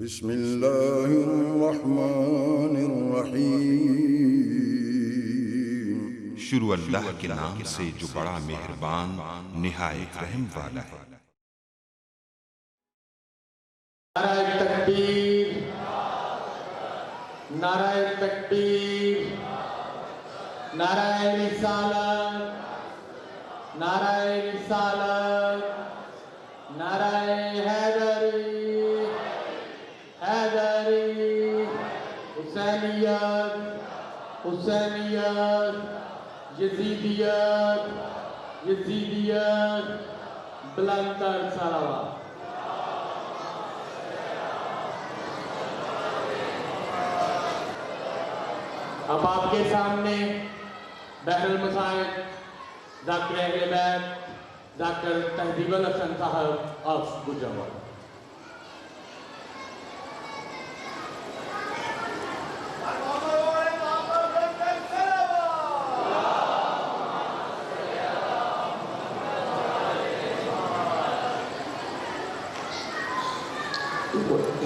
بسم اللہ الرحمن الرحیم۔ شروع اللہ کے نام سے جو بڑا مہربان نہایت رحم والا ہے۔ نعرہ تکبیر، نعرہ تکبیر، نعرہ رسالت، نعرہ رسالت، نعرہ حیدری، حیدری، حسینیت، حسینیت، یزیدیت، یزیدیت، بلندر صلوات۔ اب آپ کے سامنے بحر المصائب ذاکر اہل بیت ذاکر تہذیب الحسن صاحب آف گجرات۔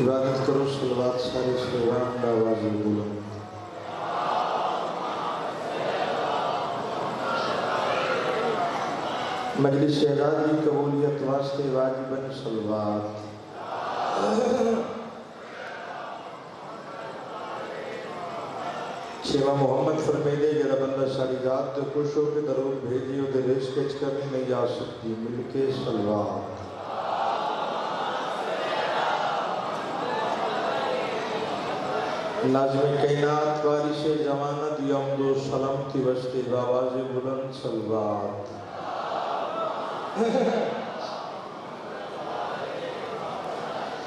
عبادت کرو صلوات سارے سلوان آواز بلند۔ مجلس شہداد کی قبولیت واسطے واجباً صلوات۔ شیوہ محمد فرمیدے جرہ بندہ ساری ذات دے خوش ہو کے درود بھیجی ہو دے رزق کچھ کمی نہیں جا سکتی، مل کے صلوات۔ ناظم کائنات وارث زمانت یمد و سلام کی وستے باواز بلند صلوات۔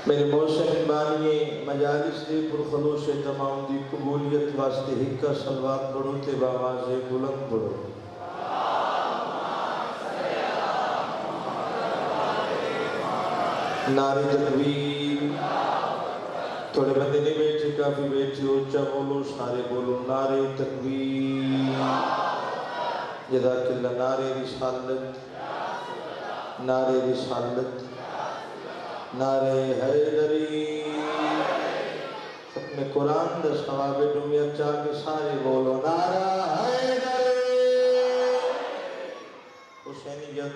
میرے محسن بانی مجالس دے پرخلوش تمام دی قبولیت واسطے ہکا صلوات پڑھو تے باواز بلند پڑھو۔ نعرہ تکبیر، تھوڑے بندے نہیں بیٹھے کافی بیٹھے اونچا بولو سارے بولو نعرہ تکبیر، جزاک اللہ، نعرہ رسالت، نعرہ رسالت، نعرہ حیدری، اپنے قرآن دا ثواب دنیا چاہ کے سارے بولو نعرہ حیدری۔ حسینیت،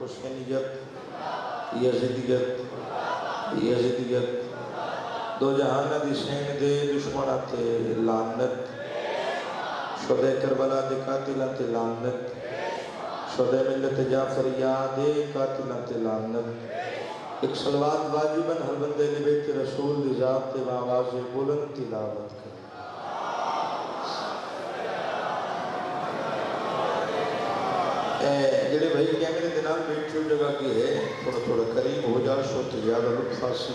حسینیت، یزیدیت، یزیدیت، دو جہانہ دی سین دے دشمنہ تے لعنت، شہدہ کربلا دے قاتلہ تے لعنت، شہدہ ملت جعفریہ دے قاتلہ تے لعنت۔ ایک صلوات واجباً ہر بندے نے بیت رسول دی ذات تے آواز بلند تلاوت کر۔ جڑے بھائی کیمرے دنال بیٹھو جگہ کی ہے تھوڑا تھوڑا قریب ہو جا شو تو زیادہ لطف آسی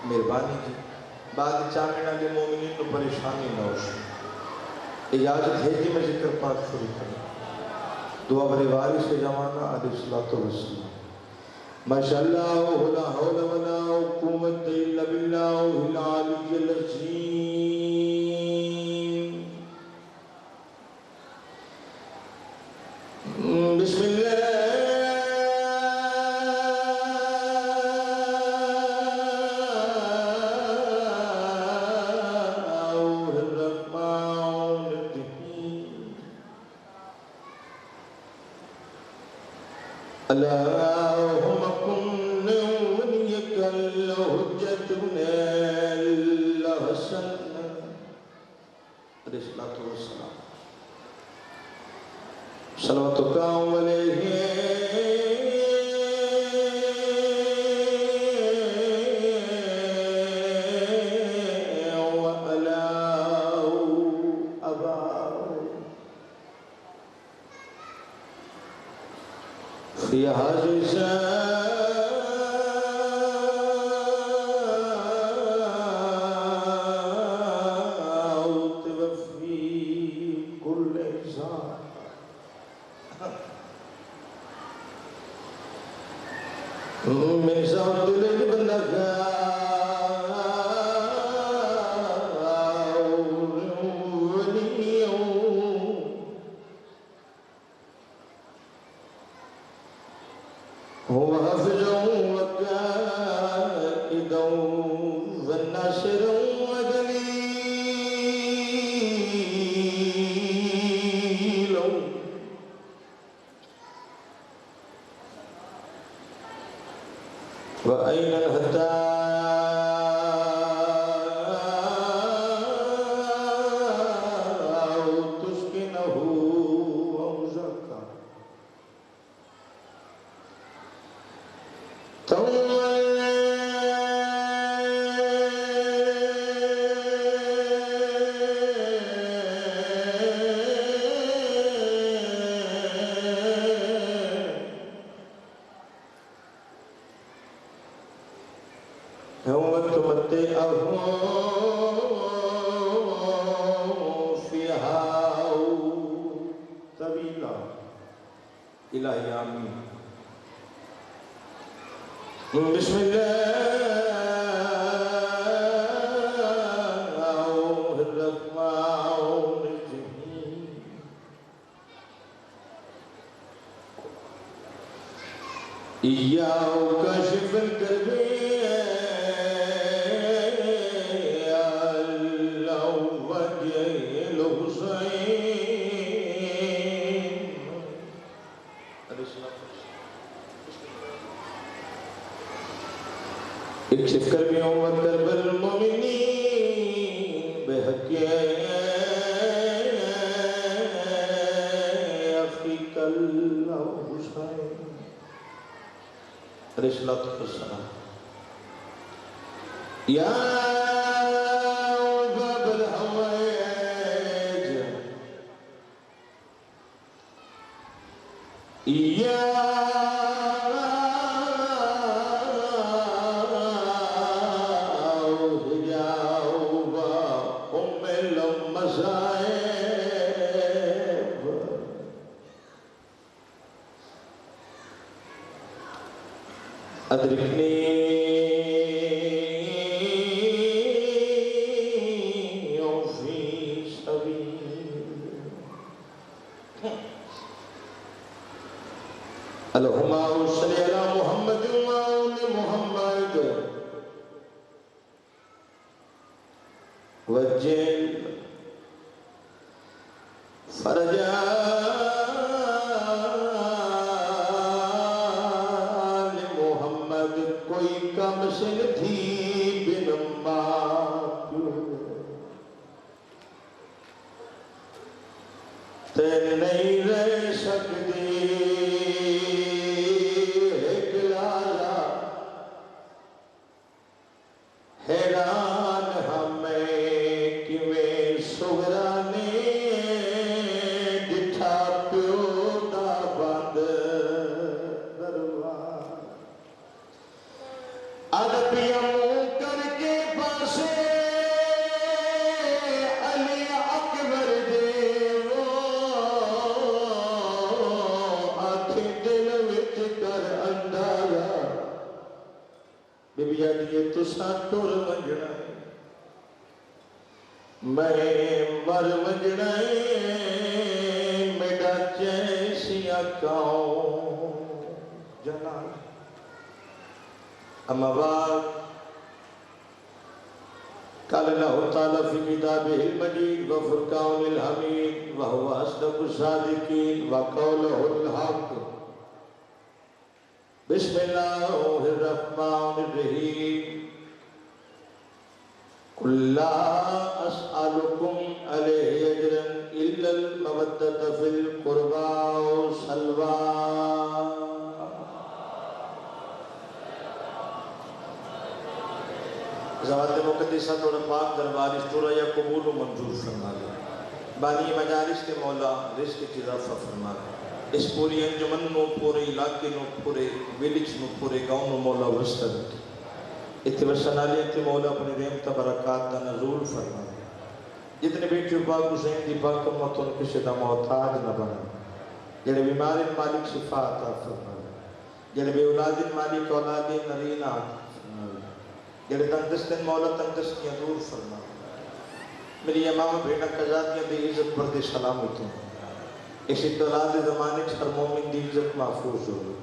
مہربانی کی، بعد چامنہ کے مومنین کو پریشانی نہ ہو شو۔ اجازت ہے کہ میں ذکر پاک شروع کروں۔ دعا برے وارث زمانہ علیہ السلام۔ ماشاءاللہ لا حول ولا قوت الا باللہ العلی العظیم۔ بسم اللہ اللہم کن ونیک الحجت بن الحسن علیہ السلام، صلواتک علیہ وعلا اباؤ فی حاضر ساوت وفی کل انسان میں ساوت دلے بندہ هو حفظ وكائد وأين الهدى تسكنه وزكى الہی آمین بسم اللہ الرحمن الرحیم ایاک کاشف الکرب اکشف کربیوں و کرب المؤمنین بحق افیق اللہ حسین علیہ السلام یا باب الحوائج یا ادرکنی فی سبیل اللہم صلی علی محمد و آل محمد وجل فرجا کوئی کم سن تھی بن ماں تین نہیں رہ سکتی ایک لازا حیران ہمیں کیویں سغرا نے ڈٹھا پیو دا بند دربار ادبیوں کر کے پاسے علی اکبر دے وہ آنکھیں دل وچ کر اندازہ بی بی آدھیے تساں ٹر ونجنا ہے میں مر ونجنا ہے میڈا چیسیاں کاؤں جنان اما بعد قال اللہ تعالیٰ فی کتابہ المجید وفرقان الحمید وہو اصدق الصادقین وقولہ الحق بسم اللہ الرحمن الرحیم قل لا اسألکم علیہ اجرا الا المودۃ فی القربى والصلوى زوات مقدسہ توڑ پاک دربار اس طورہ یا قبول و منظور فرما لے بانی مجالس کے مولا رزق کی رفع فرما لے اس پوری انجمن نو پورے علاقے نو پورے ویلج نو پورے گاؤں نو مولا وسط رکھے اتوسنالیت مولا اپنے رحمت برکات کا نزول فرما لے جتنے بیٹی پاک حسین دی پاک امت ان کسی دا محتاج نہ بنا جڑے بیمار مالک شفا عطا فرما لے جڑے بے اولاد مالک اولاد نرینہ جڑے تندرستن مولا تندرستیاں دور فرما میری امام بھیڑا قضاتیاں دی عزت پر دے سلامت ہوں اس اطلاع زمانے ہر مومن دی عزت محفوظ ہو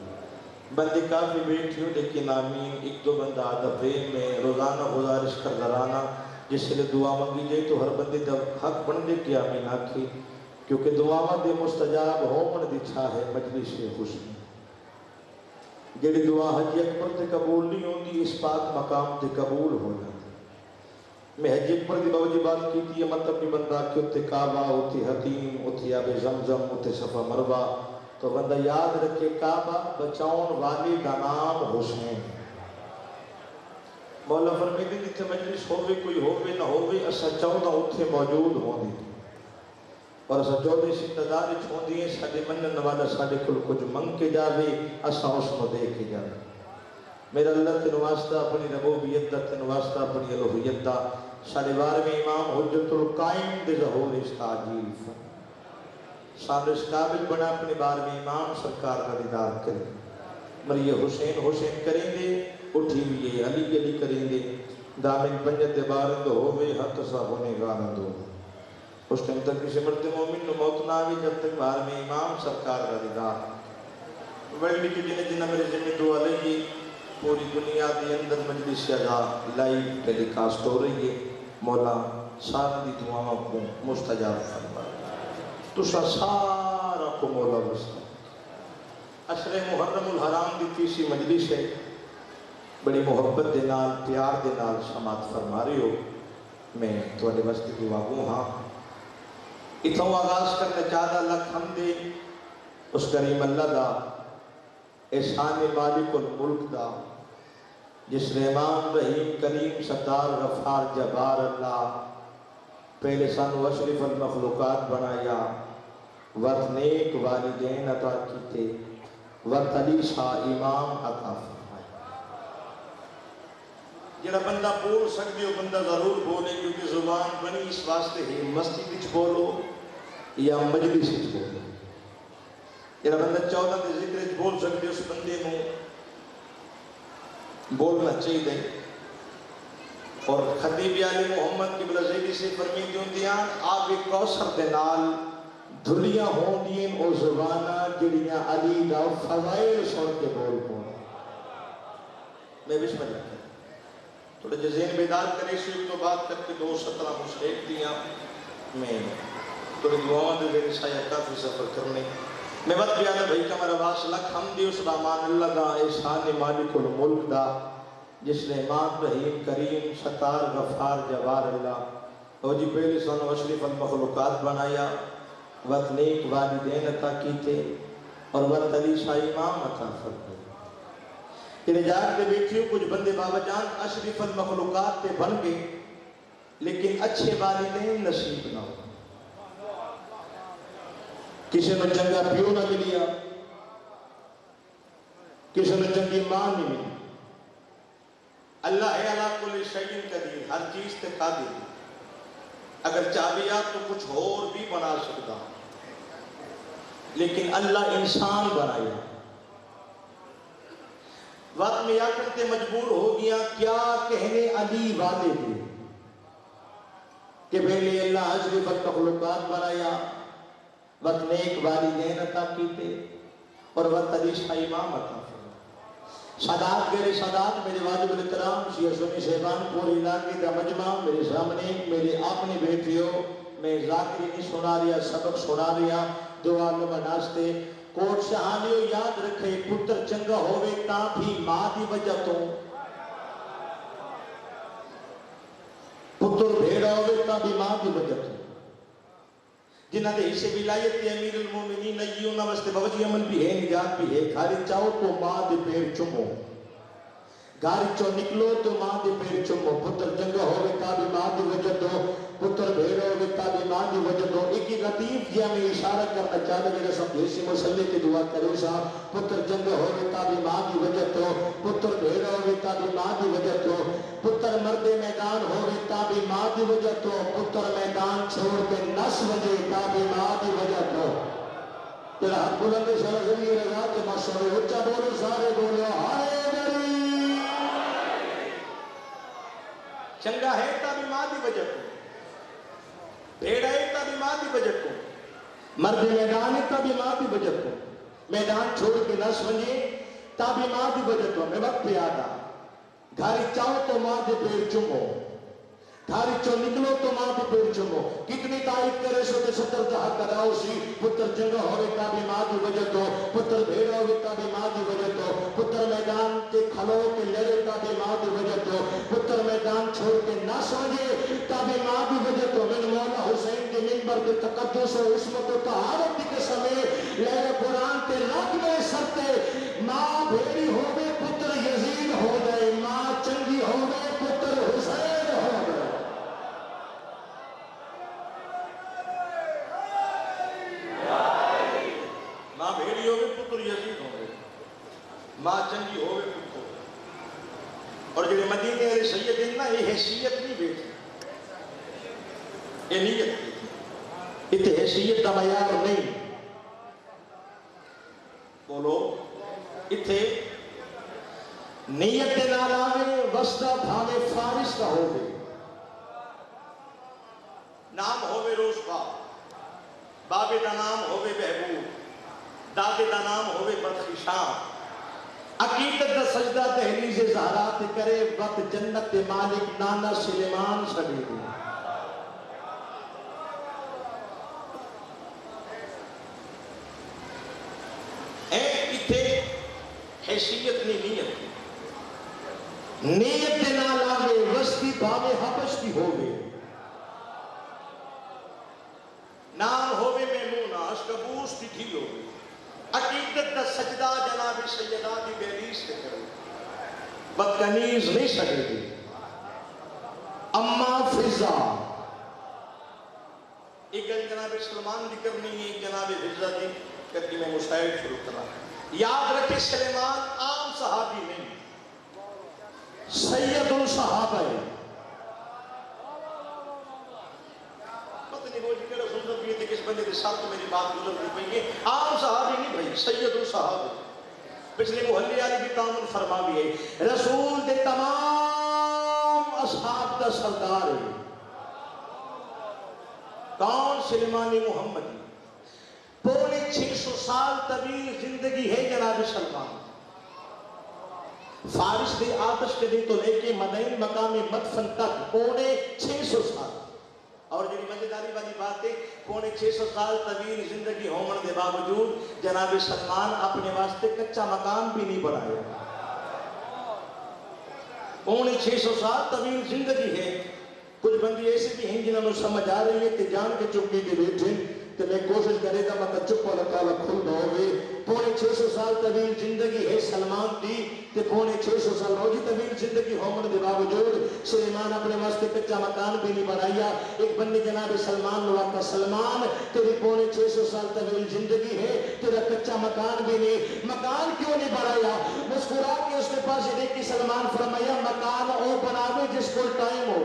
بندے کافی بیٹھی ہو لیکن آمین ایک دو بندہ آدھا پریم میں روزانہ گزارش کر درانا جس سے دعا مانگی جائے تو ہر بندے دا حق بن دے کی آمین آکھی کیونکہ دعا دے مستجاب ہو من دی چھا ہے مجلس حسن جڑی دعا حج اکبر تے قبول نہیں ہوندی اس پاک مقام تے قبول ہو جاتی. میں حج اکبر دی باوجہ بات کی مطلب نہیں بندہ کہ اتنے کعبہ، اتنے حتیم، اتنے آب زمزم، اتنے صفا مروہ، تو بندہ یاد رکھے کعبہ بچاؤن والی دا نام حسین. مولا فرمیندے جتھے مجلس ہووے کوئی ہووے نہ ہووے اسا چاہتا اتھے موجود ہوندی اور اسا چاہتے اس انتظار ہوندی ہیں ساڈے منن والا ساڈے کل کچھ منگ کے جاوے اسا اس کو دے کے جاوے. میرا اللہ تین واسطہ اپنی ربوبیت دا تین واسطہ اپنی الوہیت دا ساڈے بارہویں امام حجت القائم دے ظہور اس تعجیل ساڈے اس قابل بنا اپنے بارہویں امام سرکار کا دیدار کرے. مری حسین حسین کریں دے اٹھی ہوئی علی علی کریں دے دامن پنجت بارند ہوئے حت سا ہونے گانند ہو. اس ٹائم تک کسی مرد مومن نو موت نہ آوی جب تک بارہویں امام سرکار کا دیدار. بڑی لکھی جنہیں جنہ میرے ذمہ دعا لئیے پوری دنیا دی اندر مجلس شہداء لائیو ٹیلی کاسٹ ہو رہی ہے. مولا سارا دی دعاؤں کو مستجاب فرما. تو سارا کو مولا وسط عشر محرم الحرام دی تیسری مجلس ہے. بڑی محبت دے نال پیار دے نال سماعت فرما رہے ہو. میں تھوڑے واسطے دعا گوں ہاں اتھوں آغاز کرنا چاہتا لکھ ہم دے اس کریم اللہ دا احسان مالک الملک دا جس رحمان رحیم کریم ستار غفار جبار اللہ پہلے سانو اشرف المخلوقات بنایا وقت نیک والدین عطا کیتے وقت علی شاہ امام عطا فرمایا. جڑا بندہ بول سکتے ہو بندہ ضرور بولے کیونکہ زبان بنی اس واسطے ہے مسجد وچ بولو یا مجلس وچ بولو. جڑا بندہ چاہتا ہے ذکر وچ بول سکتے اس بندے کو بولنا چاہیے. اور خطیب علی محمد قبلہ زیدی سے فرمیندے ہوندیاں آپ ایک کوثر دے نال دھلیاں ہوندیاں او زباناں جڑیاں علی دا فضائل سن کے بول پون. میں بسم اللہ کرتا تھوڑے جزین بیدار کرے شریف تو بات کر کے 2:17 مشرق دیاں میں تھوڑے دعاؤں دے میرے سایہ کافی سفر کرنے میں بات بیانا بھائی کا میرا واسلک ہم دی اس رحمان اللہ دا احسان مالک الملک دا جس نے امام رحیم کریم ستار غفار جبار اللہ اور جی پہلے سانو اشرف المخلوقات بنایا وقت نیک والدین عطا کیتے اور وقت علی شاہ امام عطا فرمایا. کہ جاگ دے بیٹھیوں کچھ بندے بابا جان اشرف المخلوقات تے بن گئے لیکن اچھے والدین نصیب نہ ہو. کسی نے چنگا پیو نہ ملیا کسی نے چنگی ماں نہیں ملی. اللہ ہے علا کل شیء قدیر ہر چیز تے قادر. اگر چاہیا تو کچھ اور بھی بنا سکتا لیکن اللہ انسان بنایا. وقت میں یا کرتے مجبور ہو گیا کیا کہنے علی والے تھے کہ پہلے اللہ اشرف المخلوقات بنایا وقت نیک والدین عطا کیتے اور وقت علی شاہ امام عطا فرمایا. سادات میرے سادات میرے واجب الاحترام شیعہ سنی صاحبان پورے علاقے کا مجمع میرے سامنے میرے اپنی بیٹیوں میں ذاکری نہیں سنا رہا سبق سنا رہا دعا لما ناستے کوٹ شہانیوں یاد رکھے پتر چنگا ہوئے تا بھی ماں دی وجہ تو پتر بھیڑا ہوئے تا بھی ماں دی وجہ تو جنہ دے حصے ولایت امیر المومنین نیوں نمستے بوجی عمل بھی ہے نجات بھی ہے گھاری چاہو تو ماں دے پیر چمو گھاری چو نکلو تو ماں دے پیر چمو پتر جنگا ہوئے تا بھی ماں دی وجہ دو پتر بھیڑا ہوئے تا بھی ماں دی وجہ دو. ایک ہی لطیف جہاں میں اشارہ کرنا چاہتا میرے سمجھے مسلح کی دعا کرو صاحب پتر جنگا ہوئے تا بھی ماں دی وجہ دو پتر بھیڑا ہوئے تا بھی ماں دی وجہ دو پتر مرد میدان ہوئے تا بھی ماں دی وجہ دو پتر میدان چھوڑ کے نس وجہ تا بھی ماں دی وجہ دو. تیرا حق بلند شرعی رضا کے مشورے اچھا بولو سارے بولو ہائے گری چنگا ہے تا بھی ماں دی وجہ کو بھیڑا ہے تا بھی ماں دی وجہ کو مرد میدان ہے تا بھی ماں دی وجہ کو میدان چھوڑ کے نہ سمجھے تا بھی ماں دی وجہ کو. میں وقت پہ آتا گھاری چاہو تو ماں دے پیر چمو تھاری چو نکلو تو ماں بھی پیر چمو کتنی تائید کرے سو تے ستر جہاں کراؤ سی پتر جنگ ہوئے کا بھی ماں دی وجہ تو پتر بھیڑا ہوئے کا بھی ماں دی وجہ تو پتر میدان کے کھلو کے لڑے کا بھی ماں دی وجہ تو پتر میدان چھوڑ کے نہ سوجے کا بھی ماں دی وجہ تو من مولا حسین کے منبر کے تقدس و عصمت و طہارت کے سمے لہر قرآن کے لاکھ میں سرتے ماں بھیڑی ہوئے پتر یزید ہو گئے ماں چنگی ہوئے پتر حسین ہو گئے ماں بھیڑی ہوئے پتر یزید ہو گئے ماں چنگی ہوئے پتر اور جو مدینے علیہ سیدنا یہ حیثیت نہیں بیٹھی یہ نیت بیٹھی اتنے حیثیت کا معیار نہیں بولو اتنے نیت کے نالامے وسطہ بھاوے فارس کا ہو گئے نام ہوئے روشبا بابے دا نام ہوئے محبوب دادے دا نام ہوئے بدخشان عقیدت دا سجدہ تحریز زہرات کرے وقت جنت مالک نانا سلیمان سڑے دے حیثیت نہیں نیت دے نال آگے وسطی بابے حبش کی ہوگے نام ہوگے میمونہ اشکبوس کی تھی ہوگے عقیدت دا سجدہ جناب سیدہ دی بیلیس کے کرو بدکنیز نہیں سکے تھی اما فضا ایک جناب سلمان دی کرنی ہے ایک جناب فضا دی کرنی میں مشاہد شروع کرنا یاد رکھے سلیمان عام صحابی نہیں سید الصحابہ ہے پتہ نہیں وہ جی میرا سنت بھی ہے کہ کس بندے کے ساتھ تو میری بات گزر دی پئی ہے عام صحابی نہیں بھائی سید الصحابہ پچھلے محلی علی بھی تعامل فرما بھی ہے رسول دے تمام اصحاب دا سردار ہے کون سلیمان محمدی پونے 600 سال طویل زندگی ہے جناب سلمان فارس دے آتش کے دے تو لے کے مدین مقام مدفن تک پونے 600 سال اور جو مزیداری والی بات ہے پونے 600 سال طویل زندگی ہومن دے باوجود جناب سلمان اپنے واسطے کچا مکان بھی نہیں بنایا پونے 600 سال طویل زندگی ہے کچھ بندی ایسے بھی ہیں جنہوں نے سمجھ آ رہی ہے کہ جان کے چپکی کے بیٹھے کہ میں کوشش کرے گا میں چپ والا کالا کھل نہ ہوئے پونے 600 سال طویل زندگی ہے سلمان دی کہ پونے 600 سال روزی طویل زندگی ہومن دے باوجود سلیمان اپنے واسطے کچا مکان بھی نہیں بنایا ایک بندی جناب سلمان نواقع سلمان تیری پونے 600 سال طویل زندگی ہے تیرا کچا مکان بھی نہیں مکان کیوں نہیں بنایا مسکرا کے اس کے پاس دیکھ کے سلمان فرمایا مکان او بناوے جس کو ٹائم ہو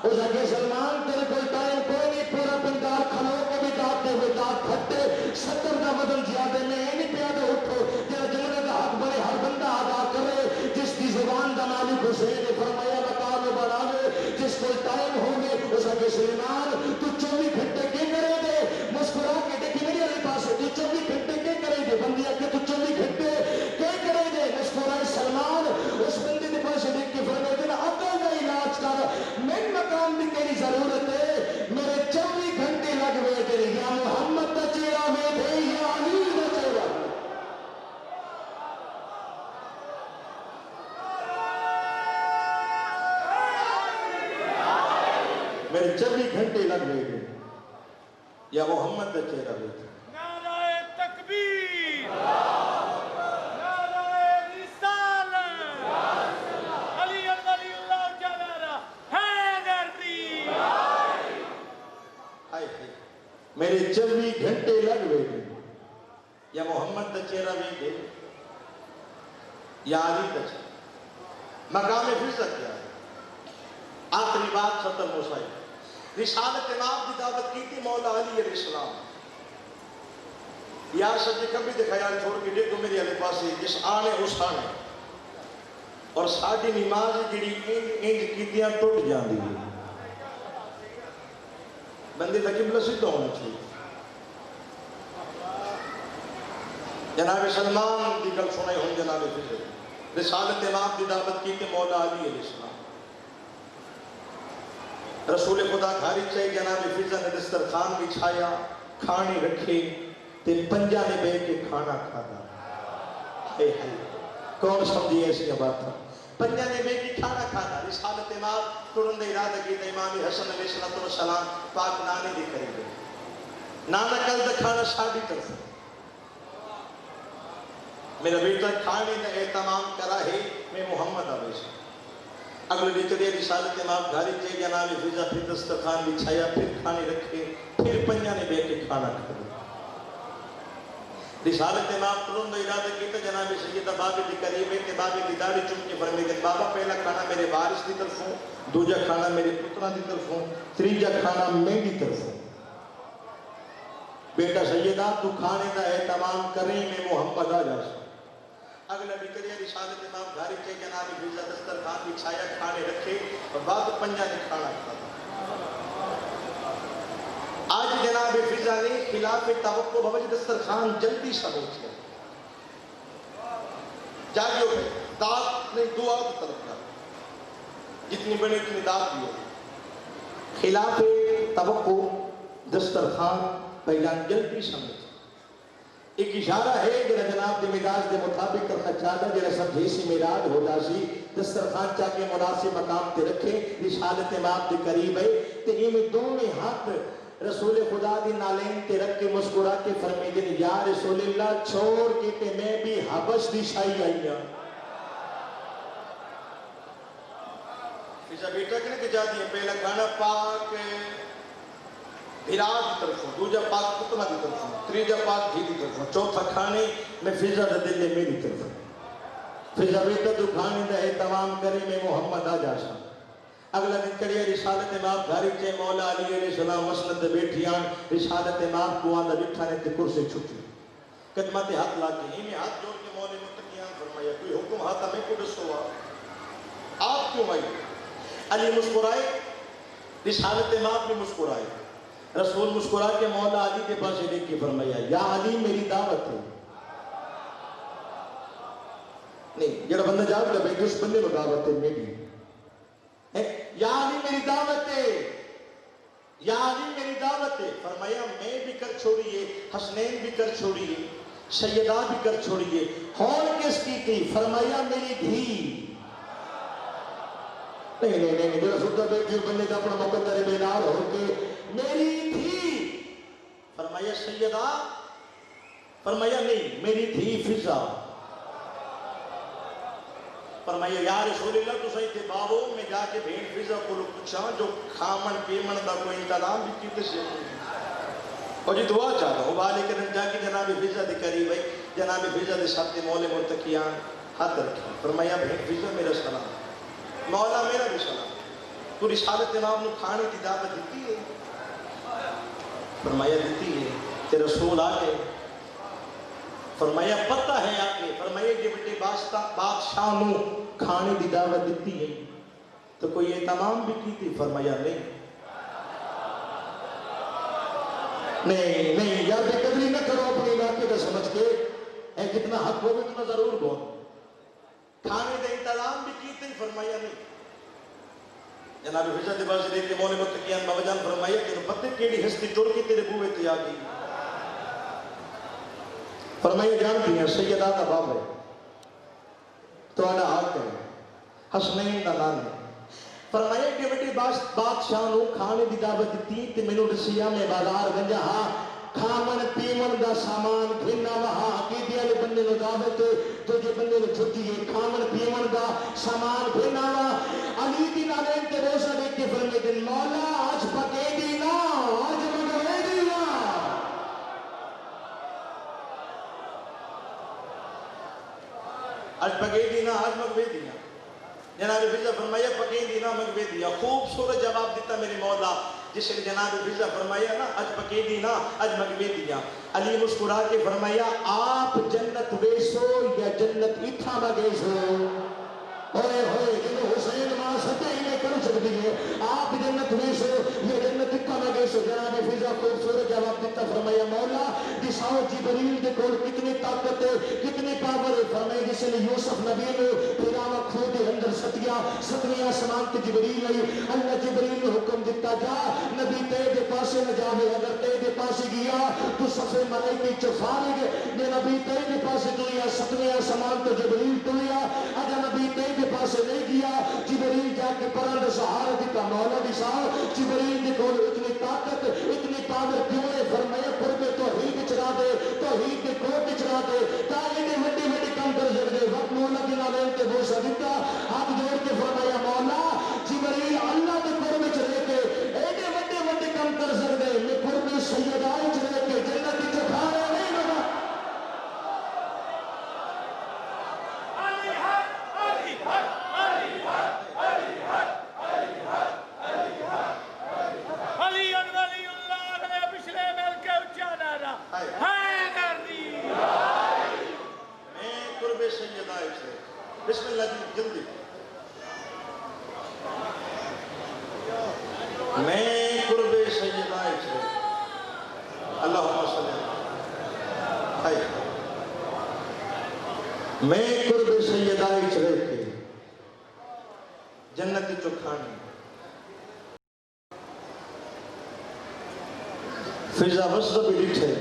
اس آگے سلمان تیرے کوئی ٹائم کوئی نہیں پورا پندار کھلو کے بھی داد دے ہوئے داد کھٹے 70 کا بدل زیادہ میں نہیں پیادے اٹھو تیرا جنگلے کا حق بڑے ہر بندہ ادا کرے جس کی زبان دا مالک حسین نے فرمایا مکان بناوے جس کوئی ٹائم ہوگے اس آگے سلمان تو 24 گھنٹے کے کرے دے مسکرا کے دیکھی میری علی پاس ہے تو 24 گھنٹے کے کرے دے بندی آگے تو 24 گھنٹے کے کرے دے مسکرا سلمان اس بندی نے پاس دیکھ کے فرمایا دینا عقل کا علاج کر میں مکان بھی تیری ضرورت ہے میرے 24 گھنٹے لگ ہوئے تیرے یا محمد دا چہرہ میں دے یا علی دا چہرہ میرے 24 گھنٹے لگ ہوئے تھے یا محمد دا چہرہ میں تھے نعرہ تکبیر نعرہ رسالت علی ولی اللہ جلالہ حیدر دی میرے 24 گھنٹے لگ ہوئے تھے یا محمد دا چہرہ میں تھے یا علی دا چہرہ مقام فضت کیا ہے آخری بات ختم ہو سائی رسالت ناب دی دعوت کی تھی مولا علی علیہ السلام یا سجے کبھی دے خیال چھوڑ کے دیکھو میری علی پاسی جس آنے اس آنے اور ساڑھی نماز جڑی انج کیتیاں ٹوٹ جان دی بندے تا قبلہ سیدھا ہونا چاہیے جناب سلمان دی گل سنائی ہوں جناب فضل رسالت ناب دی دعوت کی تھی مولا علی علیہ السلام رسول خدا گھاری چاہیے جناب فضا نے دسترخوان بچھایا کھانے رکھے تے پنجا نے بے کے کھانا کھانا اے ہائے کون سمجھی ایسی بات پنجا نے بے کے کھانا کھانا رسالت امام ترند ارادہ کی امام حسن علیہ السلام پاک نانے دی قریب نانا کل دا کھانا شادی طرف میرا بیٹا کھانے نے اہتمام کرا ہے میں محمد علیہ السلام اگلے بیچرے رسالت امام گھاری چاہیے جناب فضا پھر دسترخوان بچھایا پھر کھانے رکھے پھر پنجا نے بے کے کھانا کھایا رسالت امام ترند ارادہ کیتا جناب سیدہ بابی دی قریب ہے کہ بابی دی داڑھی چم کے فرمائے کہ بابا پہلا کھانا میرے وارث دی طرف ہوں دوجا کھانا میرے پترا دی طرف ہوں تیجا کھانا میں دی طرف ہوں بیٹا سیدہ تو کھانے دا اہتمام کریں میں محمد آ جا سکتا اگلا بکریہ رسالت امام گھاری کے جناب فضا دسترخوان بچھایا کھانے رکھے اور بعد پنجا نے کھانا کھایا آج جناب فضا نے خلاف توقع بوجہ دسترخوان جلدی سمجھ گیا جاگیو پہ داد نے دعا کی طرف کر جتنی بڑی اتنی داد بھی ہو خلاف توقع دسترخوان پہلان جلدی سمجھ ایک اشارہ ہے جنہا جناب دی مداز دے مطابق کرنا چاہتا جنہا سب جیسی میراد ہو جاسی دسترخوان چاہ کے مناسب مقام تے رکھے رسالت امام دے قریب ہے تے میں دونوں ہاتھ رسول خدا دی نالین تے رکھ کے مسکرا کے فرمائے دن یا رسول اللہ چھوڑ کے تے میں بھی حبش دی شائی آئی ہوں فیضا بیٹا کنے کہ جا دیا پہلا کھانا پاک بھیراد کی طرف ہوں دوجہ پاک کتمہ کی طرف ہوں تریجہ پاک گھی کی طرف ہوں چوتھا کھانے میں فضا دا دل لے میری طرف ہوں فضا بیٹا تو کھانے دا اہتمام کرے میں محمد آ جاسا اگلا دن کریے رسالت امام گھاری چے مولا علی علیہ السلام مسند بیٹھیاں رسالت امام کو آندہ بٹھانے تے کرسے چھٹی قدمت ہاتھ لاتے ہیں میں ہاتھ جوڑ کے مولا متقیاں فرمایا کوئی حکم ہاتھا میں کو ڈسو آپ کیوں آئی علی مسکرائے رسالت امام بھی مسکرائے رسول مسکرا کے مولا علی کے پاس دیکھ کے فرمایا یا علی میری دعوت ہے نہیں جڑا بندہ جاؤ گا بھائی اس بندے کو دعوت ہے میری یا علی میری دعوت ہے یا علی میری دعوت ہے فرمایا میں بھی کر چھوڑیے حسنین بھی کر چھوڑیے سیدہ بھی کر چھوڑیے ہون کس کی تھی فرمایا میری دھی نہیں جو رسول اللہ بیٹی بندے کا اپنا مقدر بینار ہو کے میری دھی فرمایا سیدہ فرمایا نہیں میری دھی فضا فرمایا یا رسول اللہ تو صحیح تھے بابو میں جا کے بھین فضا کو لوگ پوچھا جو کھامن پیمن دا کوئی انتظام بھی کیتے سے اور جی دعا چاہتا ہوں بالے کرن جا کے جناب فضا دے قریب ہے جناب فضا دے ساتھ مولا مرتقیان ہاتھ رکھیں فرمایا بھین فضا میرا سلام مولا میرا بھی سلام تو رسالت امام نے کھانے کی دعوت دیتی ہے فرمایا دیتی ہے تے رسول آگے فرمایا پتہ ہے آگے فرمایا کہ بٹے بادشاہ نو کھانے کی دعوت دیتی ہے تو کوئی اہتمام بھی کی تھی فرمایا نہیں یار بے قدری نہ کرو اپنے علاقے کا سمجھ کے اے کتنا حق ہو اتنا ضرور بہت کھانے کا انتظام بھی کی تھی فرمایا نہیں جناب فضا دے باز دیکھ کے مولا متقیان بابا جان فرمایا کہ پتہ کیڑی ہستی ٹر کے تیرے بوئے تے آ گئی فرمایا جانتی ہیں سیدہ کا باب ہے تو آنا حق ہے حسنین دا نام ہے فرمایا کہ بیٹی بادشاہ نو کھانے دی دعوت دیتی تے مینوں دسیا میں بازار گنجا ہاں کھامن پیمن دا سامان گھنا وہاں عقیدے والے بندے نو دعوت تو جو بندے نو چھٹی ہے کھامن پیمن دا سامان گھنا وہاں علی دی نالین تے روزہ دیکھ کے فرمائے کہ مولا آج پکے دی نا آج مگوے دی نا آج پکے دی نا آج مگوے دی نا جناب فضا فرمایا پکے دی نا مگوے دیا خوبصورت جواب دیتا میرے مولا جس نے جناب فضا فرمایا نا اج پکے دی نا اج مگوے دیا علی مسکرا کے فرمایا آپ جنت ویسو یا جنت اتھا مگیسو ہوئے ہوئے جنہوں حسین ماں ستے ہی میں کرو سکتی ہے آپ جنت ویسو یہ جنت کا نہ گیسو جناب فضا خوبصورت جواب دیتا فرمایا مولا دساؤ جبریل دے کول کتنی طاقت ہے کتنی پاور ہے فرمایا جس نے یوسف نبی نے پھراوا کھو دے اندر ستویں آسمان تے جبریل آئی اللہ جبریل نے حکم دیتا جا نبی تے دے پاسے نہ جاوے اگر تے دے پاسے گیا تو صفے ملائکے چ فارغ نے نبی تے دے پاسے دنیا ستویں آسمان تو جبریل ٹویا اگر نبی تے دے پاسے نہیں گیا جبریل جا کے پرند سہارا دیتا مولا دسا جبریل دے کول اتنی طاقت اتنی پاور کیوں ہے فرمایا قرب توحید چرا دے توحید کے کوٹ چرا دے تا ایڈے وڈے وڈے کام کر سکدے وقت مولا کے نال تے بوسا دیتا ہاتھ جوڑ کے فرمایا مولا جبریل اللہ دے قرب وچ رہ کے ایڈے وڈے وڈے کام کر سکدے میں قرب سیدہ وچ رہ کے جنت وچ کھا رہا نہیں لگا علی حق علی حق علی حق علی حق علی حق علی حق علی ولی اللہ نے پچھلے مل کے اچھا نعرہ حیدری میں قرب سیدہ سے بسم اللہ جی جلدی میں قرب سیدہ سے اللہم صلی اللہ میں قرب سیدہ سے رہ کے جنت چکھانی فضا وسط بھی ڈٹھے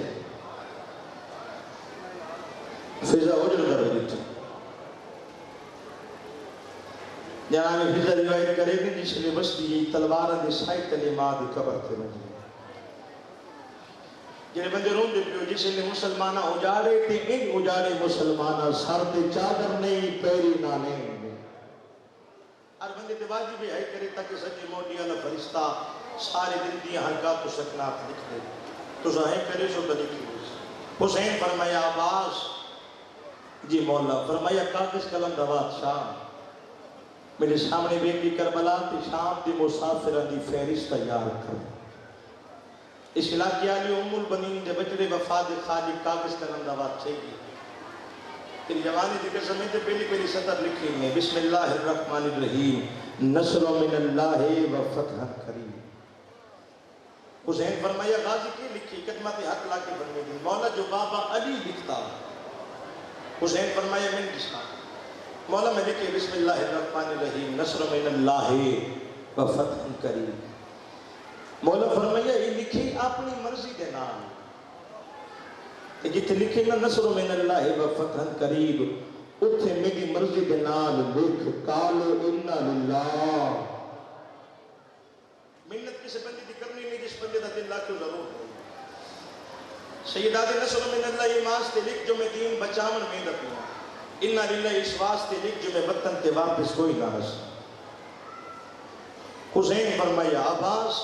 فضا وجل کر ڈٹھے جناب فضا روایت کرے گی جس نے وسطی یہ تلوار دے سائے تلے ماں دی قبر تے بنی جنہیں بندے رون دے پیو جس نے مسلمانہ اجارے تے ان اجارے مسلمانہ سر دے چادر نہیں پیری نانے ہر بندے تے واجب ہے کرے تاکہ سچے موٹی اللہ فرشتہ سارے دن دی حرکات تو سکنات لکھ دے تو ظاہر کرے سو بلی کی حسین فرمایا عباس جی مولا فرمایا کاغذ قلم دوات شام میرے سامنے بیٹی کربلا تے شام دی مسافرہ دی فہرست تیار کر اس علاقے علی ام البنین دے بچڑے وفاد خالی کاغذ قلم دوات چاہیے تیری جوانی دی قسم میں پہلی سطر لکھی ہے بسم اللہ الرحمن الرحیم نصر من اللہ و فتح کریم حسین فرمایا غازی کی لکھی کلمات حق لا کے بننے دی مولا جو بابا علی لکھتا حسین فرمایا من کسا مولا میں لکھے بسم اللہ الرحمن الرحیم نصر من اللہ و فتح کریم مولا فرمایا یہ لکھی اپنی مرضی دے نام جتھے لکھے نا نصر من اللہ و فتح کریم اتھے میری مرضی دے نام لکھ قالو انا للہ منت کسی بندی دی کرنی نہیں جس بندی دا دل لاکھو ضرور ہے سیدہ دے نصر من اللہ واسطے لکھ جو میں دین بچاون میں رکھوں انا للہ اس واسطے لکھ جو میں وطن تے واپس کوئی نہ ہس حسین فرمایا عباس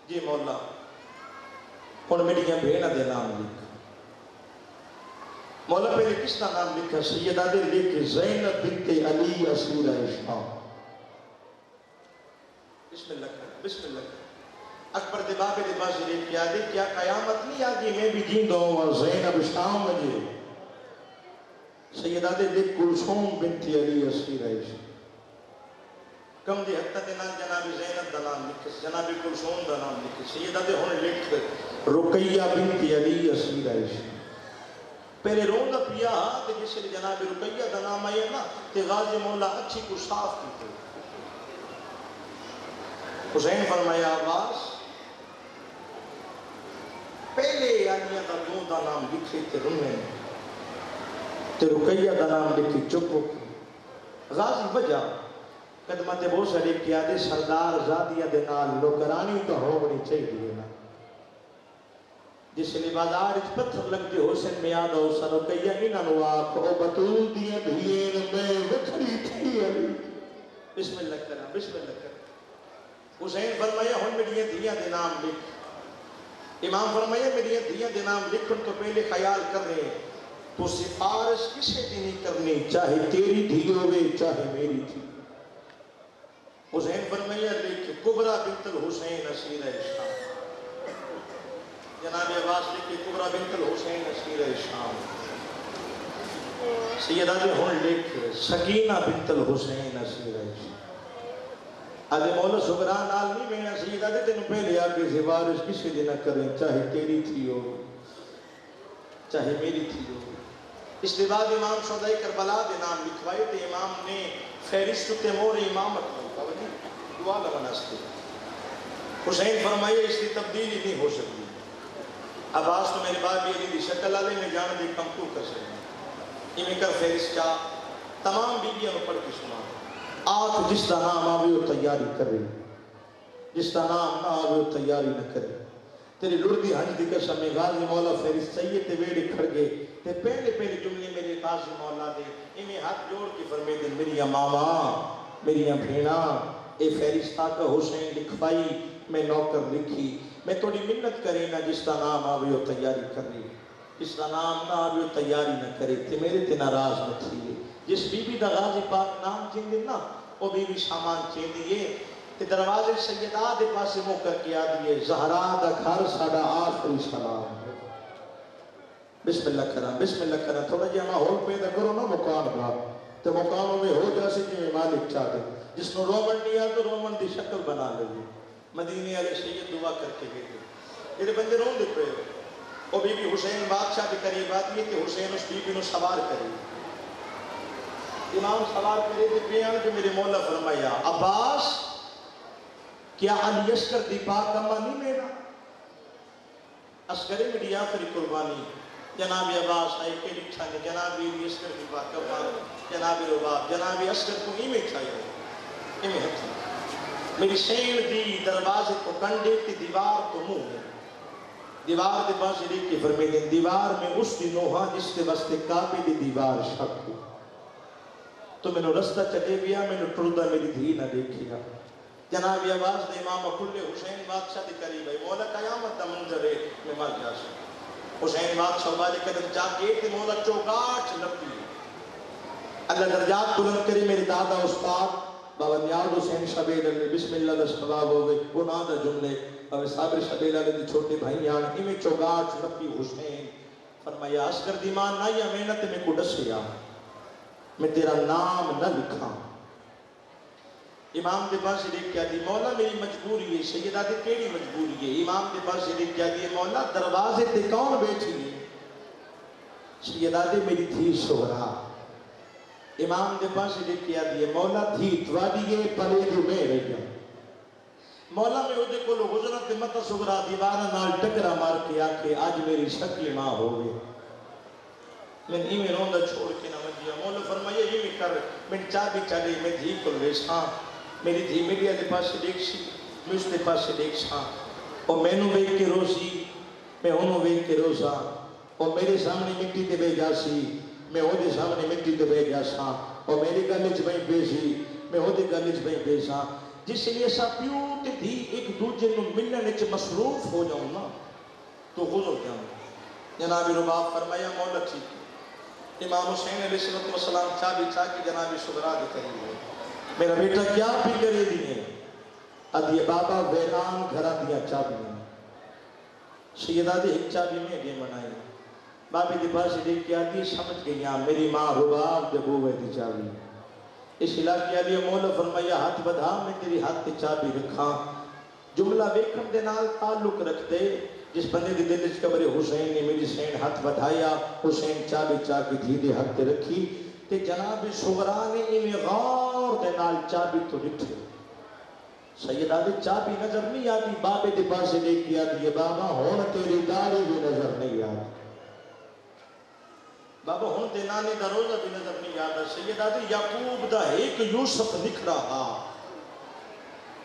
جی مولا اور میری یہ بھیڑا دے نام لکھ مولا پہلے کس کا نام لکھا سیدہ دے لکھ زینب بنت علی اسیر شام بسم اللہ اکبر دے بابے دے بازی لے کیا دے کیا قیامت نہیں آگی میں بھی جیندہ ہوں اور زینب شام مجھے سیدہ دے لکھ کلثوم بنت علی اسیر شام کم دے حتی دے نام جناب زینب دا نام لکھ جناب کلثوم دا نام لکھ سیدہ دے ہون لکھ رقیہ بنت علی اسیر شام پہلے رونا پیا کہ جس نے جناب رقیہ دا نام آیا نا کہ غازی مولا اچھی کو صاف کی تھے حسین فرمایا عباس پہلے آنیا دا دو دا نام لکھے تے رونے تے رقیہ دا نام لکھے چکو غازی وجہ قدمت بہت سارے کیا دے سردار زادیہ دے نال نوکرانی تو ہونی چاہیے نا جس نے بازار اس پتھر لگتے حسین میں آدھا حسن رقیہ انہاں نو آکھ او بطول دیا دھیئے میں وکھری تھی علی بسم اللہ کرنا حسین فرمایا ہن میری دھیاں دے نام لکھ امام فرمایا میری دھیاں دے نام لکھن تو پہلے خیال کر رہے تو سفارش کسے دی نہیں کرنی چاہے تیری دھی ہوئے چاہے میری تھی حسین فرمایا لکھ کبرا بنت الحسین اسیر شام جناب عباس لکھی کبرا بنت الحسین اسیر شام سیدہ دے ہن لکھ سکینہ بنت الحسین اسیر شام آدھے مولا سغرا نال نہیں مینا سیدہ دے تینوں پہلے آگے سفارش کسی دن نہ کریں، چاہے تیری تھی ہو چاہے میری تھی ہو۔ اس کے بعد امام شہدائے کربلا دے نام لکھوائے تھے، امام نے فہرست تیمور امامت میں دعا لگانا سکتے۔ حسین فرمائے اس کی تبدیلی نہیں ہو سکتی، عباس تو میرے بعد بھی دی شکل آلے میں جان دے کم کو کر سکتے ہیں۔ کر فہرست چاہ تمام بیبیاں نے پڑھ کے سنا، آج جس کا نام آوے وہ تیاری کرے، جس کا نام نہ آوے وہ تیاری نہ کرے۔ تیری لڑدی حج دی قسم میں غازی مولا فہرست سید تے ویڑے کھڑ گئے تے پہلے جملے میرے غازی مولا دے انہیں ہاتھ جوڑ کے فرمے دے میری ماما میری بھینا اے فہرست کا حسین لکھوائی میں نوکر لکھی، میں تھوڑی منت کرے نا جس کا نام آوے وہ تیاری کرے، جس کا نام نہ آوے وہ تیاری نہ کرے تے میرے تے ناراض نہ تھیے۔ جس بی بی دا غازی پاک نام چین دے نا وہ بی بی سامان چین دیئے تے دروازے سیدہ دے پاسے مو کر کے آدھیے زہرا دا گھر ساڑا آخری سلام۔ بسم اللہ کرنا تھوڑا جی ہمیں ہول پیدا کرو نا مکان کا تو مکانوں میں ہو جیسے کہ مالک چاہتے جس نے رومن نہیں آتا رومن دی شکل بنا لے مدینے علیہ سید دعا کر کے گئے تھے۔ یہ بندے رون دے پہ وہ بی بی حسین بادشاہ کے قریب آتی ہے کہ حسین اس بی بی نو سوار کرے، امام سوار کرے دے پیان کہ میرے مولا فرمایا عباس کیا علی اشکر دی پاک اما نہیں میرا؟ اشکر میری آخری قربانی جناب عباس آئے کے لکھا نے جناب علی اشکر دی پاک اما جناب رباب جناب اشکر کو ہی میں چھایا ہی میں ہتھا میری شین دی دروازے کو کنڈے تی دیوار تو منہ ہے دیوار دے پاس دیکھ کے فرمے دیں دیوار میں اس دی نوحا جس کے وستے کعبے دی دیوار شک ہو تو میں نے رستہ چلے گیا میں نے ٹردہ میری دھی نہ دیکھیا۔ جناب عباس دے امام کل حسین بادشاہ دے قریب ہے مولا قیامت دا منظر ہے میں مر جا سکتا حسین بادشاہ بادے قدر جا کے تے مولا چوگاٹ لپی اللہ درجات بلند کرے میرے دادا استاد بابا نیاد حسین شبیل علیہ بسم اللہ دا سباب ہوئے گناہ دا جملے بابا صابر شبیل علیہ دی چھوٹے بھائیان ہمیں چوگاٹ لپی حسین فرمایا اشکر دیمان نہ یا محنت میں کو ڈسیا میں تیرا نام نہ لکھا۔ امام دے پاس دیکھ کیا دی مولا میری مجبوری ہے سیدہ دے کیڑی مجبوری ہے؟ امام دے پاس دیکھ کیا دی مولا دروازے تے کون بیٹھی ہے؟ سیدہ دے میری تھی سہرا۔ امام دے پاس دیکھ کیا دی مولا تھی توادی ہے پلے دی میں رہی مولا میں ہو دے کو لو حضرت مت سہرا دیوارہ نال ٹکرا مار کے آکے آج میری شکل ماں ہوئے میں نہیں میں روندہ چھوڑ کے نہ مجھیا مولا فرمایا یہ میں کر میں چاہ بھی چلے میں دھی کل ویساں میری دھی میڈیا دے پاس سے دیکھ سی میں اس دے پاس سے دیکھ ساں اور میں نو بیک کے روزی میں انہوں بیک کے روزا اور میرے سامنے مٹی دے بے جاسی میں ہو دے سامنے مٹی دے بے جاساں اور میری گلچ بھائی بیسی میں ہو دے گلچ بھائی بیساں جس لیے سا پیو تے دھی ایک دوجہ نو ملنے چ مصروف ہو جاؤں نا تو غزر جاؤں جناب رباب فرمایا مولا ٹھیک امام حسین علیہ السلام چاہ بھی چاہ کی جناب شبرا دے قریب ہے میرا بیٹا کیا بھی کرے دیئے ادھیے بابا ویلان گھرہ دیا چاہ بھی ہیں سیدہ دے ایک چاہ بھی میں گئے منائی بابی دے پاس دیکھ کیا دی سمجھ گئیاں میری ماں رباب دے بوے دی چاہ بھی اس علاقے علیہ مولا فرمایا ہاتھ بدھا میں تیری ہاتھ تے چاہ بھی رکھاں جملہ ویکھم دے نال تعلق رکھ دے جس بندے دی دل اس قبر حسین نے میری سین ہاتھ بڑھایا حسین چابی چاہ کی دھیدے ہاتھ تے رکھی تے جناب سغرا نے انہیں غور دے نال چابی تو رکھے سیدہ دے چابی نظر نہیں آتی بابے دے پاس سے دیکھ کیا دیئے بابا ہون تیری داری بھی نظر نہیں آتی بابا ہون تے نانے دا روزہ بھی نظر نہیں آتا سیدہ دے یعقوب دا ایک یوسف نکھ رہا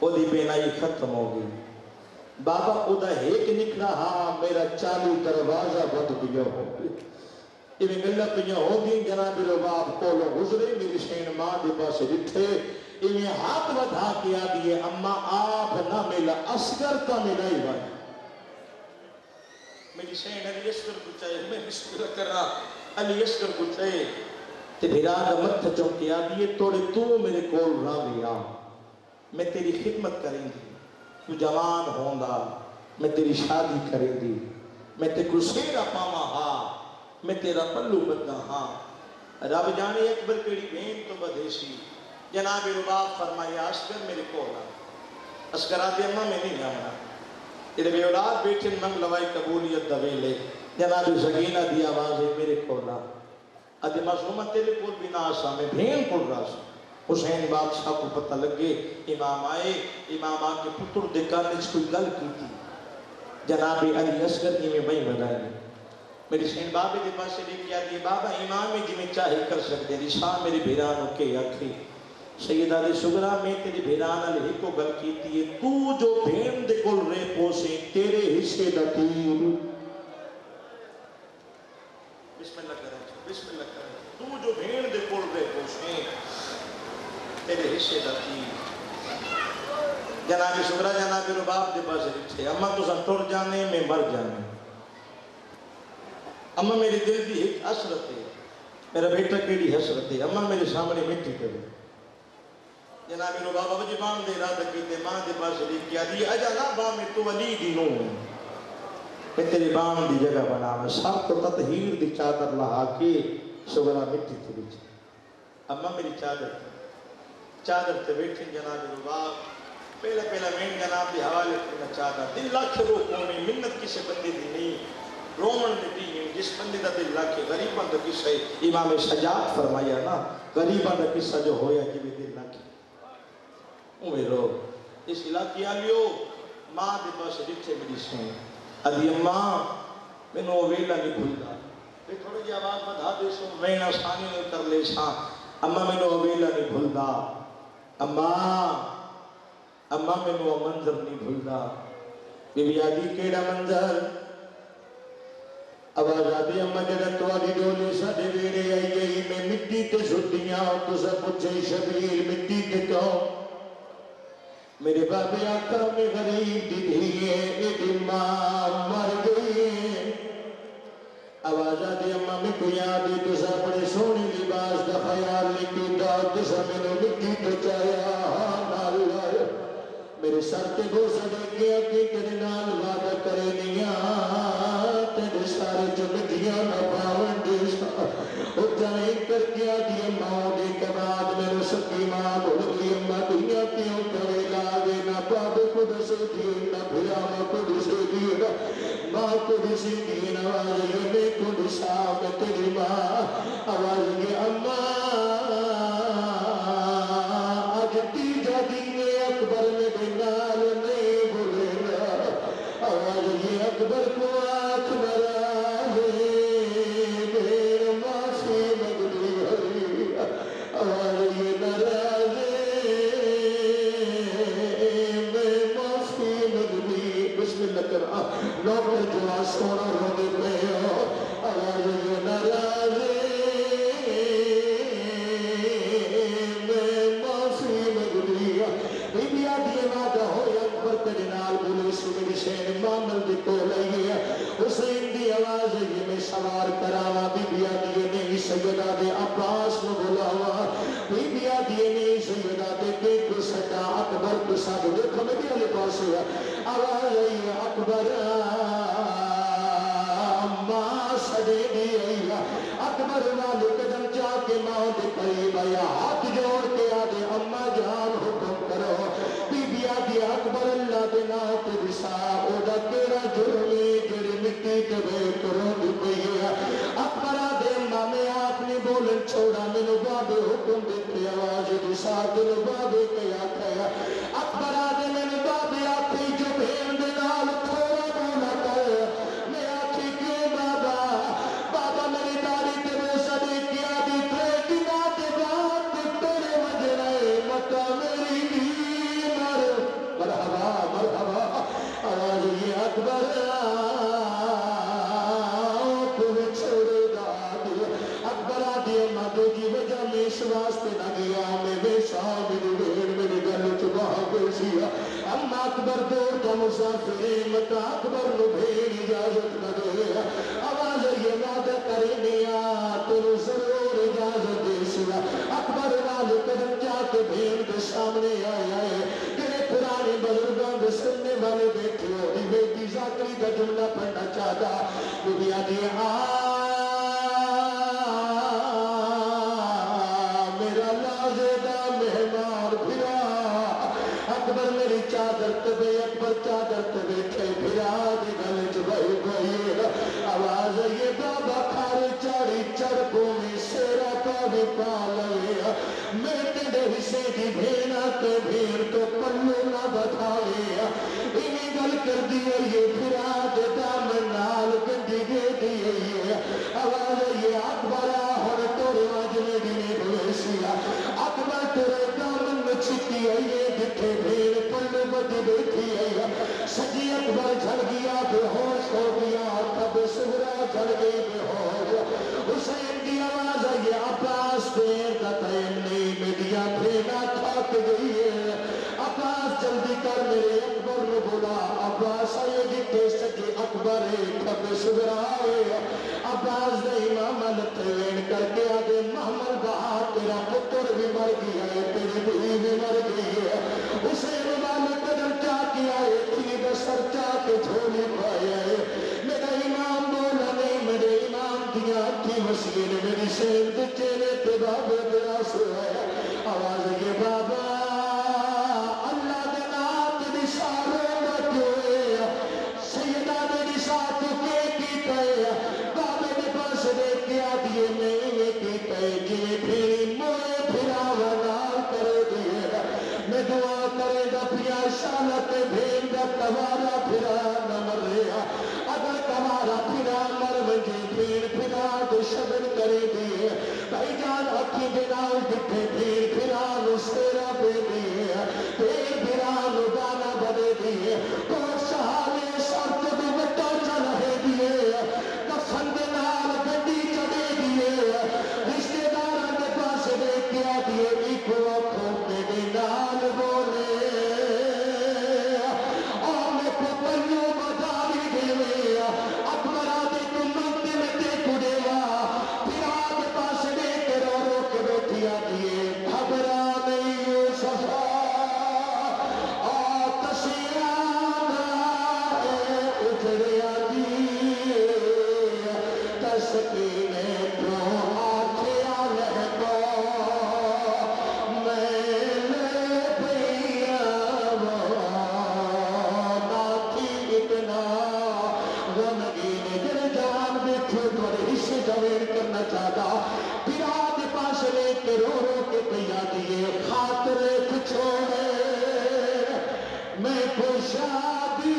وہ دی بینائی ختم ہو گئی بابا ادا ایک نکلا ہاں میرا چالو دروازہ بد گیا ہو انہیں گلہ پہیاں ہو گئی جناب رباب کولو گزرے میری شین ماں دے پاس رٹھے انہیں ہاتھ بدھا کیا دیئے اما آپ نہ ملا اسگر کا ملائی بھائی میری شین علی اسگر کو چاہے میں بسکر کر رہا علی اسگر کو چاہے تے بھیرا کا مت چونکیا دیئے توڑے تو میرے کول را لیا میں تیری خدمت کریں گی تو جوان ہوندا میں تیری شادی کریں دی میں تے کو سیرا پاما ہاں میں تیرا پلو بدنا ہاں رب جانے اکبر کیڑی بین تو بدیشی جناب رباب فرمایا اصغر میرے کو اصغر آدھی اماں میں نہیں آمنا یہ بے اولاد بیٹھن منگ لوائی قبولیت دویلے جناب سکینہ دی آواز ہے میرے کو ادھی معصومہ تیرے کول بھی نہ آسا میں بھین کول راس حسین بادشاہ کو پتہ لگے امام آئے امام آکے پتر دکھانے سے کوئی گل کی تھی جناب علی اصغر کی میں بھائی بنائے میری حسین بابے دے پاس سے لے کیا دیئے بابا امام جی میں چاہے کر سکتے رشاہ میری بھیرانوں کے آکھے سیدہ دے سگرہ میں تیری بھیران علیہ کو گل کی تھی تو جو بھین دے کل رے پوسیں تیرے حصے دا تیر بسم اللہ کریں بسم اللہ کریں تو جو بھین دے کل رے پوسیں تیرے حصے دا تیر جناب سگرہ جناب رباب دے پاس رکھتے اماں تو سن ٹوڑ جانے میں مر جانے اماں میرے دل دی ایک حسرت ہے میرا بیٹا کیڑی حسرت ہے اماں میرے سامنے مٹی کرے جناب رباب اب جی ماں دے ارادہ کیتے ماں دے پاس لے کیا دی اجا نا باں میں تو ولی دی نو میں تیری باں دی جگہ بنا میں سب تو تطہیر دی چادر لہا کے سگرہ مٹی تھی بیچ اماں میری چادر تے بیٹھیں جناب رباب پہلا میں جناب دی حوالے کرنا چاہتا دل لاکھ روح میں منت کسے بندے دی نہیں رومن دی نہیں جس بندے دا دل لاکھ غریبان دا قصہ امام سجاد فرمایا نا غریبان دا قصہ جو ہویا کہ بھی دل لاکھ اوہ رو اس علاقی آلیو ماں دے پاس جتھے میری سن ادھی اماں میں نو ویلا نہیں بھولتا پھر تھوڑی جی آواز بدھا دے سو میں آسانی نہیں کر لے ساں اماں میں نو ویلا نہیں بھولتا اماں میں نو منظر نہیں بھولتا بی بی آدھی کیڑا منظر آواز آدھی اماں جدہ توالی ڈولے ساڑے ویرے آئی گئی میں مٹی تے سٹیاں تو سب پچھے شبیر مٹی تے کہوں میرے بابے آقا میں غریب دی دھیئے ایک اماں مر گئی آواز آدھی اماں میں کوئی آدھی تو سب بڑے سونی لباس دا خیال لکی دا تو سب میں مٹی تو چاہیا نال لائے میرے سر تے گو سڑے گیا کہ تیرے نال وعدہ کرے نیا تیرے سارے جو مٹیاں نہ پاون دیسا اتنے کر کیا دی ماں دے کباد میرے سکی ماں بھول گئی اماں دنیا کیوں کرے لاغے نہ باب کو دسے دیئے نہ بھیاں کو دسے دیئے ماں کو دسے دیئے نہ آواز میں کو دسا میں تیری ماں آواز یہ اماں آج تیجا دین اکبر میں بنال نہیں بھولے گا آواز یہ اکبر کو آنکھ نرازے میرے معافی مگدی بھری آواز یہ نرازے میں معافی مگدی بسم اللہ کرا نوکر جو آسونا رونے پہ ہو آواز یہ نرازے میں معافی مگدی بی بی آدھی وعدہ ہو اکبر تجنال بولے سمیری شہن معامل دی کو لئیے حسین دی آواز یہ میں سوار کراوا بی بی آدھی نہیں سیدہ دے عباس نو بلاوا بی بی آدھی نہیں سیدہ دے دیکھ کو سٹا اکبر کو ساتھ دیکھو میں بھی علی پاس ہوا آواز یہ اکبر ماں سڑے دی آئیہ اکبر والے قدم جا کے ماں دے قریب آیا ہاتھ جوڑ کے آدھے اماں جان حکم کرو بی بی آدھی اکبر اللہ دے ناؤ تے رسا او دا تیرا جرمی جڑی مٹی تے بے کروں دی پئی اکبر آدھے مامے آپ نے بولن چھوڑا میں بابے حکم دیتے آواز رسا دل بابے کیا کیا اکبر آدھے میں بابے آتی جو بھین دے نال تھوڑا بولا کر میں آتی کیوں بابا میری داری تے وہ سڑے کیا دی تھے دے بات تیرے وجرائے مکہ میری بھی مرحبا مرحبا آواز یہ اکبر کوئی چھوڑے داد اکبر آدھی مادو کی وجہ میں اس واسطے نہ گیا میں بے شاہ میری بھیڑ میری گل چباہ پیشیا اما اکبر دور کا مسافر مکہ اکبر نو بھیڑ اجازت نہ دے آواز یہ وعدہ کرے نیا تیرو ضرور اجازت دے سیا اکبر والے قدم جا کے بھیڑ کے سامنے آیا ہے تیرے پرانے بزرگاں دے سننے والے بیٹھے ہو دی بیٹی ذاکری کا جملہ پڑھنا چاہتا بی آدھی میرا لازدہ مہمان اکبر میری چادر تبے اکبر چادر تبے تھے پھرا دے گلے چبائی گئی آواز یہ بابا کھارے چاڑی چڑھ بومی سیرا پا بھی پا لویا میں تیرے حصے کی بھینا تے بھیر تو پلو نہ بتھایا انہیں گل کر دیئے یہ پھرا دے دامن نال گندی دے دیئے آواز یہ اکبرہ ہر توڑے واجنے دینے بویسیا اکبر تیرے دامن میں چھتی ہے یہ دکھے بھیر پلو بدی بیٹھی ہے سجی اکبر جھڑ گیا بے ہوش ہو گیا تب سورا جھڑ گئی بے ہوش حسین کی آواز ہے یہ عباس دیر کا تیم نہیں میڈیا پھینا تھاک گئی ہے عباس جلدی کر میرے اکبر نے بولا عباس آئے جتے سجی اکبر تب سورا ہے عباس نے امام لطوین کر کے آگے محمد بہا تیرا پتر بھی مر گیا ہے تیری بھی مر گئی ہے حسین والے قدر کیا کیا ہے تھی بسر کیا کے جھولی پایا ہے میرا امام بولا نہیں میرے امام دیا کی مسئلے میری شیر دچے نے تے بابے بلا سویا آواز یہ بابا اللہ دے نات دی سارے بچوئے سیدہ دے دی ساتھ کے کی کہے بابے دے پاس دے کیا دیئے میں کی کہے جی پھری موئے پھرا ونال کر دیئے میں دعا کرے گا پیا شالت بھین گا توارا پھرا نہ مر رہا اگر توارا پھرا مر ونجے پھر پھرا دشمن کرے دیئے بھائی جان اکھی بنال دکھے پھر پھرا نسیرہ پہ دیئے پھر پھرا نبانا بدے دیئے تو شہانے شرط بھی بٹا چلے دیئے کفن بنال گنڈی چڑے دیئے رشتے داران کے پاس دے کیا دیئے ایک وقت میرے نال بولے اور میں پپلیوں بداری دیوے اکبر آدھے تو منتے میں تے کڑے پھر آدھے پاس دے کے رو کے بیٹھی آدھیے گھبرا نہیں صفا تشیانا اجڑے آدھیے تسکینے تو آنکھے آلہ کو کرنا چاہتا پھر آدھے پاس لے کے رو رو کے پیا دیئے خاطر چھوڑے میں کو شادی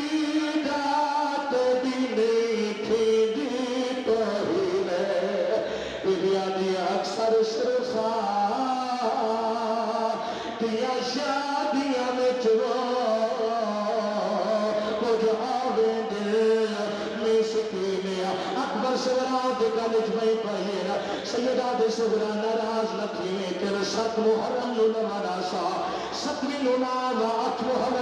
جات بھی نہیں تھی جی تو ہی رہے پھر آدھے اکثر شرفا دیا شادیاں میں چلو کچھ آوے دل میں سکینے اکبر سورا دے گلج میں پہیرا سیدہ دے سورا نراز نتھینے تیرے ست محرم نو نمارا سا ستوی نو نام اٹھ محرم